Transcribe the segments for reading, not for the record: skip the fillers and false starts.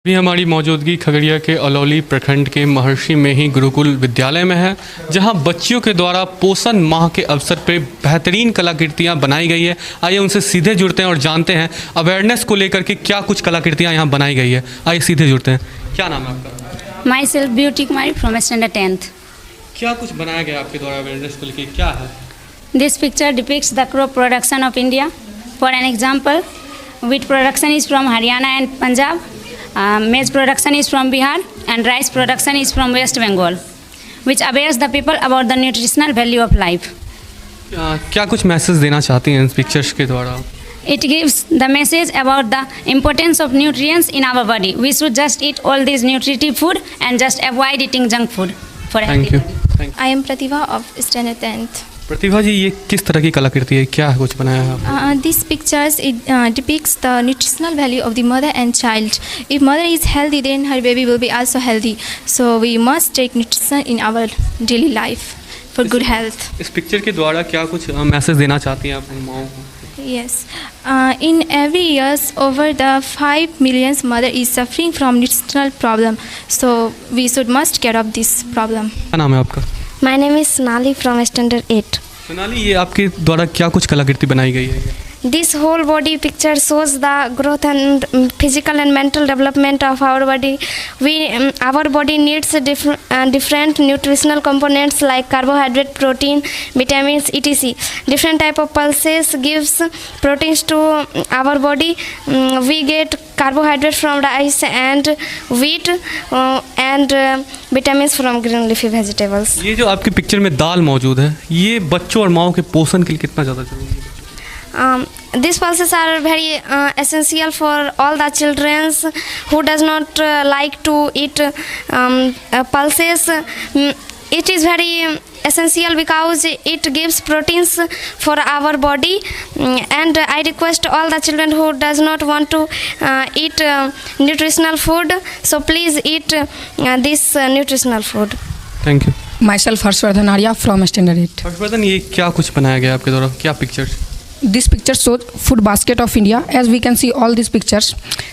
अभी हमारी मौजूदगी खगड़िया के अलौली प्रखंड के महर्षि में ही गुरुकुल विद्यालय में है, जहां बच्चियों के द्वारा पोषण माह के अवसर पर बेहतरीन कलाकृतियां बनाई गई है। आइए उनसे सीधे जुड़ते हैं और जानते हैं अवेयरनेस को लेकर के क्या कुछ कलाकृतियां यहां बनाई गई है। आइए सीधे जुड़ते हैं। क्या नाम है आपका? My self beauty Kumari from standard 10th। क्या कुछ बनाया गया आपके द्वारा अवेयरनेस को लेकर, क्या है? This picture depicts the crop production of India. For an example, wheat production is from Haryana and Punjab, maize production is from Bihar, and rice production is from West Bengal, which awares the people about the nutritional value of life. क्या कुछ message देना चाहती हैं इन pictures के द्वारा? It gives the message about the importance of nutrients in our body. We should just eat all these nutritive food and just avoid eating junk food for a thank healthy you. body. I am Pratibha of standard 10th. प्रतिभा जी, ये किस तरह की कलाकृति है, क्या कुछ बनाया है आपने? These pictures depicts the nutritional value of the mother and child. If mother is healthy, then her baby will be also healthy. So we must take nutrition in our daily life for good health. इस picture के द्वारा क्या कुछ message देना चाहती हैं आप उन माओं को? Yes. In every years, over the 5 million mother is suffering from nutritional problem. So we must care of this problem. क्या नाम है आपका? My name is Sonali from standard 8. Sonali, ये आपके द्वारा क्या कुछ कलाकृति बनाई गई है? This whole body picture shows the growth and physical and mental development of our body. Our body needs different nutritional components like carbohydrate, protein, vitamins, etc. Different type of pulses gives proteins to our body. We get carbohydrate from rice and wheat and vitamins from green leafy vegetables. ये जो आपकी picture में दाल मौजूद है, ये बच्चों और माओं के पोषण के लिए कितना ज़्यादा जरूरी है? These pulses are very essential for all the children who does not like to eat pulses. It is very essential because it gives proteins for our body, and I request all the children who does not want to eat nutritional food, so please eat this nutritional food. Thank you. Myself Harshvardhan Arya from standard 8. Harshvardhan, ये क्या कुछ बनाया गया आपके द्वारा, क्या pictures? This picture shows food basket of India. As we can see all these pictures,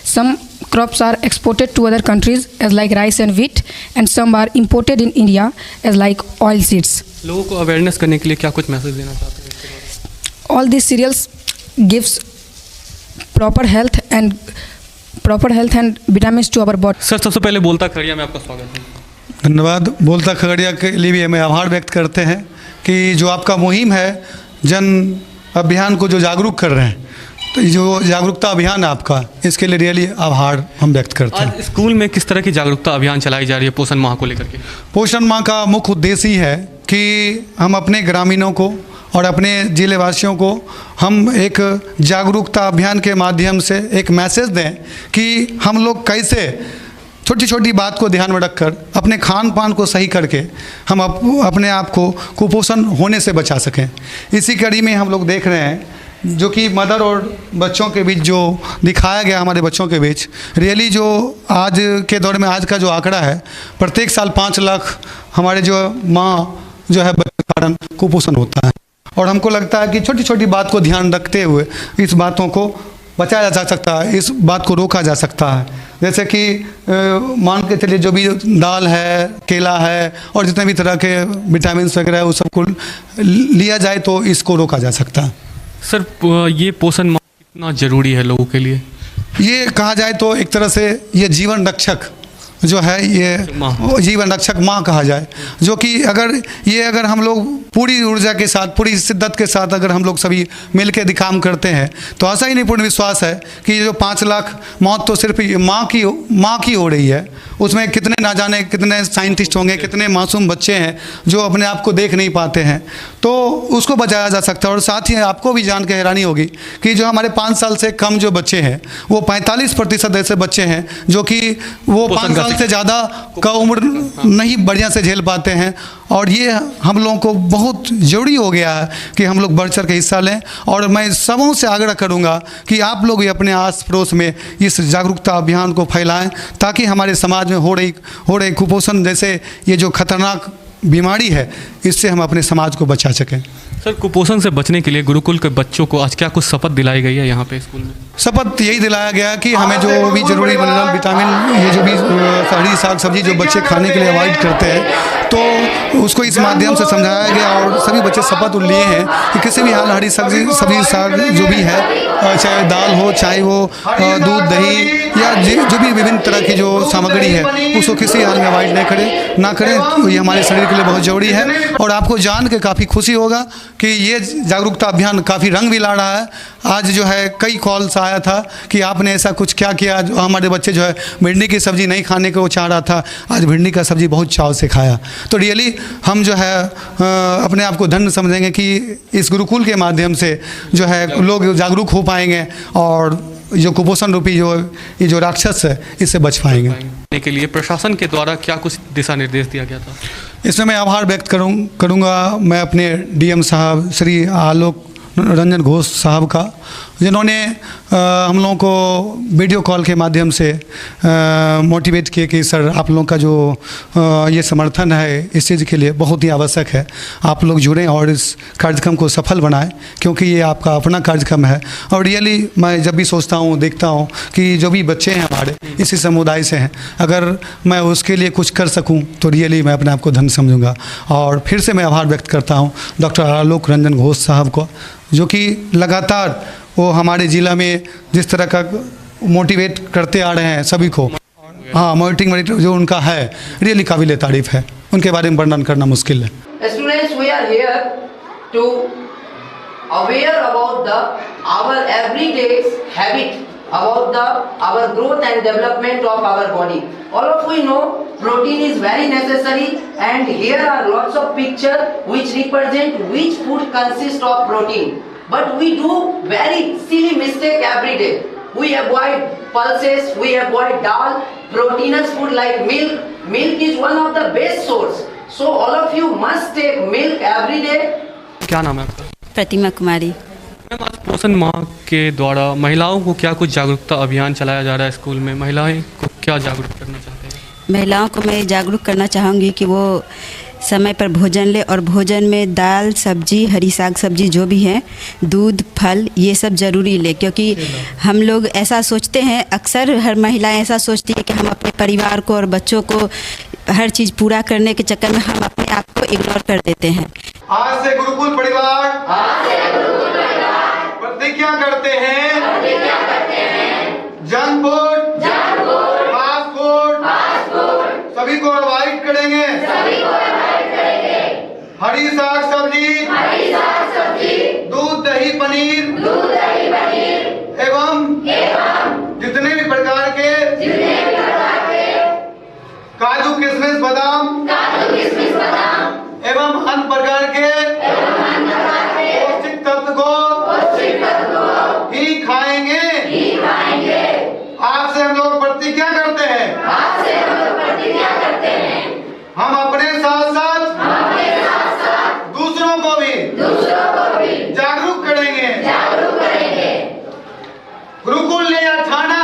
some crops are exported to other countries as like rice and wheat, and some are imported in India as like oil seeds. लोगों को awareness करने के लिए क्या कुछ message देना चाहते हैं इसके द्वारा? All these cereals gives proper health and vitamins to our body. Sir, सबसे पहले बोलता खगड़िया में आपका स्वागत है। धन्यवाद। बोलता खगड़िया के लिए भी हमें आभार व्यक्त करते हैं कि जो आपका मुहिम है, जन अभियान को जो जागरूक कर रहे हैं, तो ये जो जागरूकता अभियान है आपका, इसके लिए रियली आभार हम व्यक्त करते हैं। आज स्कूल में किस तरह की जागरूकता अभियान चलाई जा रही है पोषण माह को लेकर के? पोषण माह का मुख्य उद्देश्य ही है कि हम अपने ग्रामीणों को और अपने जिले वासियों को हम एक जागरूकता अभियान के माध्यम से एक मैसेज दें कि हम लोग कैसे छोटी छोटी बात को ध्यान में रखकर अपने खान पान को सही करके हम अपने आप को कुपोषण होने से बचा सकें। इसी कड़ी में हम लोग देख रहे हैं जो कि मदर और बच्चों के बीच जो दिखाया गया, हमारे बच्चों के बीच रियली जो आज के दौर में आज का जो आंकड़ा है, प्रत्येक साल 5 लाख हमारे जो माँ जो है बच्चों के कारण कुपोषण होता है। और हमको लगता है कि छोटी छोटी बात को ध्यान रखते हुए इस बातों को बचाया जा सकता है, इस बात को रोका जा सकता है। जैसे कि मान के चलिए जो भी दाल है, केला है और जितने भी तरह के विटामिन वगैरह है, वो सब को लिया जाए तो इसको रोका जा सकता है। सर, ये पोषण माह कितना ज़रूरी है लोगों के लिए? ये कहा जाए तो एक तरह से ये जीवन रक्षक जो है, ये जीवन रक्षक माँ कहा जाए, जो कि अगर हम लोग पूरी ऊर्जा के साथ, पूरी शिद्दत के साथ अगर हम लोग सभी मिल के काम करते हैं, तो ऐसा ही नहीं पूर्ण विश्वास है कि ये जो 5 लाख मौत तो सिर्फ माँ की हो रही है, उसमें कितने ना जाने कितने साइंटिस्ट होंगे, कितने मासूम बच्चे हैं जो अपने आप को देख नहीं पाते हैं, तो उसको बचाया जा सकता है। और साथ ही आपको भी जान के हैरानी होगी कि जो हमारे 5 साल से कम जो बच्चे हैं, वो 45% ऐसे बच्चे हैं जो कि वो 5 साल से ज़्यादा का उम्र नहीं बढ़िया से झेल पाते हैं। और ये हम लोगों को बहुत ज़रूरी हो गया है कि हम लोग बढ़ चढ़ के हिस्सा लें। और मैं सबों से आग्रह करूँगा कि आप लोग भी अपने आस पड़ोस में इस जागरूकता अभियान को फैलाएं, ताकि हमारे समाज में हो रही कुपोषण जैसे ये जो खतरनाक बीमारी है, इससे हम अपने समाज को बचा सकें। सर, कुपोषण से बचने के लिए गुरुकुल के बच्चों को आज क्या कुछ शपथ दिलाई गई है यहाँ पे स्कूल में? शपथ यही दिलाया गया कि हमें जो भी जरूरी मिनरल विटामिन, ये जो भी हरी साग सब्जी जो बच्चे खाने के लिए अवॉइड करते हैं, तो उसको इस माध्यम से समझाया गया और सभी बच्चे शपथ लिए हैं कि किसी भी हाल हरी सब्जी साग जो भी है, चाहे दाल हो, चाहे वो दूध दही या जो भी विभिन्न तरह की जो सामग्री है, उसको किसी हाल में अवॉइड ना करें। तो ये हमारे शरीर के लिए बहुत ज़रूरी है। और आपको जान के काफ़ी खुशी होगा कि ये जागरूकता अभियान काफ़ी रंग भी ला रहा है। आज जो है कई कॉल्स आया था कि आपने ऐसा कुछ क्या किया, जो हमारे बच्चे जो है भिंडी की सब्ज़ी नहीं खाने को चाह रहा था, आज भिंडी का सब्ज़ी बहुत चाव से खाया। तो रियली हम जो है अपने आप को धन्य समझेंगे कि इस गुरुकुल के माध्यम से जो है लोग जागरूक हो पाएंगे और जो कुपोषण रूपी ये जो राक्षस है, इससे बच पाएंगे। के लिए प्रशासन के द्वारा क्या कुछ दिशा निर्देश दिया गया था? इसमें मैं आभार व्यक्त करूंगा मैं अपने डीएम साहब श्री आलोक रंजन घोष साहब का, जिन्होंने हम लोगों को वीडियो कॉल के माध्यम से मोटिवेट किए कि सर आप लोगों का जो ये समर्थन है इस चीज़ के लिए बहुत ही आवश्यक है, आप लोग जुड़ें और इस कार्यक्रम को सफल बनाएं, क्योंकि ये आपका अपना कार्यक्रम है। और रियली मैं जब भी सोचता हूँ, देखता हूँ कि जो भी बच्चे हैं हमारे इसी समुदाय से हैं, अगर मैं उसके लिए कुछ कर सकूँ तो रियली मैं अपने आप को धन्य समझूंगा। और फिर से मैं आभार व्यक्त करता हूँ डॉक्टर आलोक रंजन घोष साहब को, जो कि लगातार वो हमारे ज़िला में जिस तरह का मोटिवेट करते आ रहे हैं सभी को। हाँ, मोटिवेटिंग जो उनका है रियली काबिल तारीफ़ है, उनके बारे में वर्णन करना मुश्किल है। Students, we are here to aware about our everyday habit, about our growth and development of our body. All of we know protein is very necessary, and here are lots of pictures which represent which food consists of protein. But we do very silly mistake every day. We avoid pulses, we avoid dal, proteinous food like milk. Milk is one of the best source. So all of you must take milk every day. क्या नाम है आपका? प्रतिमा कुमारी। Ma'am, आज पोषण माह के द्वारा महिलाओं को क्या कुछ जागरूकता अभियान चलाया जा रहा है स्कूल में? महिलाएं को क्या जागरूक करना चाहते हैं? महिलाओं को मैं जागरूक करना चाहूँगी कि वो समय पर भोजन ले, और भोजन में दाल सब्जी, हरी साग सब्जी जो भी है, दूध फल, ये सब ज़रूरी ले। क्योंकि हम लोग ऐसा सोचते हैं, अक्सर हर महिलाएं ऐसा सोचती है कि हम अपने परिवार को और बच्चों को हर चीज़ पूरा करने के चक्कर में हम अपने आप को इग्नोर कर देते हैं। आज से गुरुकुल परिवार प्रतिज्ञा करते हैं जंक फूड, फास्ट फूड सभी को अवॉइड करेंगे। हरी साग सब्जी, दूध दही पनीर एवं जितने भी प्रकार के काजू किशमिश बादाम एवं अन्य प्रकार के पौष्टिक तत्व को ही खाएंगे। आज से हम लोग प्रतिज्ञा करते हैं हम अपने साथ साथ दूसरों को भी जागरूक करेंगे। गुरुकुल ने यह ठाना